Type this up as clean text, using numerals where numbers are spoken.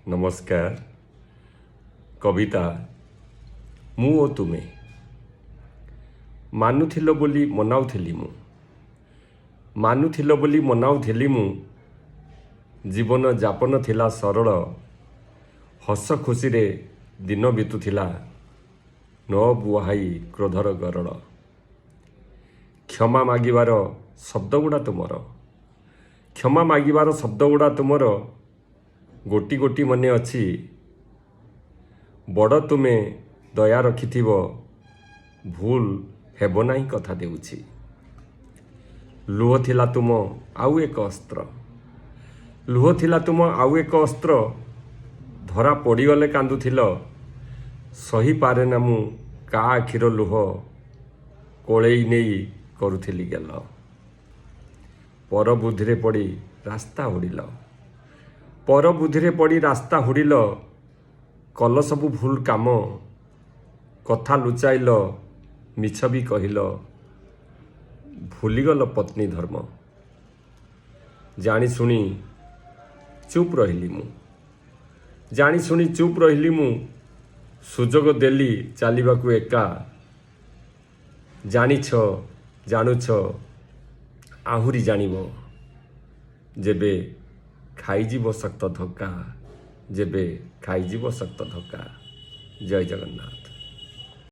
ନମସ୍କାର। କବିତା ମୁଁ ଓ ତୁମେ। ମାନୁଥିଲ ବୋଲି ମନାଉଥିଲି ମୁଁ, ମାନୁଥିଲ ବୋଲି ମନାଉଥିଲି ମୁଁ। ଜୀବନ ଯାପନ ଥିଲା ସରଳ, ହସ ଖୁସିରେ ଦିନ ବିତୁଥିଲା, ନ ବୁହାଇ କ୍ରୋଧର ଗରଳ। କ୍ଷମା ମାଗିବାର ଶବ୍ଦଗୁଡ଼ା ତୁମର, କ୍ଷମା ମାଗିବାର ଶବ୍ଦଗୁଡ଼ା ତୁମର ଗୋଟି ଗୋଟି ମନେ ଅଛି। ବଡ଼ ତୁମେ ଦୟା ରଖିଥିବ, ଭୁଲ ହେବ ନାହିଁ କଥା ଦେଉଛି। ଲୁହ ଥିଲା ତୁମ ଆଉ ଏକ ଅସ୍ତ୍ର, ଲୁହ ଥିଲା ତୁମ ଆଉ ଏକ ଅସ୍ତ୍ର। ଧରା ପଡ଼ିଗଲେ କାନ୍ଦୁଥିଲ, ସହିପାରେ ନା ମୁଁ କା ଆଖିର ଲୁହ। କୋଳେଇ ନେଇ କରୁଥିଲି ଗେଲ, ପର ବୁଦ୍ଧିରେ ପଡ଼ି ରାସ୍ତା ହୁଡ଼ିଲ, ପର ବୁଦ୍ଧିରେ ପଡ଼ି ରାସ୍ତା ହୁଡ଼ିଲ। କଲ ସବୁ ଭୁଲ କାମ, କଥା ଲୁଚାଇଲ, ମିଛ ବି କହିଲ। ଭୁଲିଗଲ ପତ୍ନୀ ଧର୍ମ, ଜାଣି ଶୁଣି ଚୁପ୍ ରହିଲି ମୁଁ, ଜାଣି ଶୁଣି ଚୁପ୍ ରହିଲି ମୁଁ। ସୁଯୋଗ ଦେଲି ଚାଲିବାକୁ ଏକା। ଜାଣିଛ ଜାଣୁଛ ଆହୁରି ଜାଣିବ, ଯେବେ ଖାଇଯିବ ଶକ୍ତ ଧକ୍କା, ଯେବେ ଖାଇଯିବ ଶକ୍ତ ଧକ୍କା। ଜୟ ଜଗନ୍ନାଥ।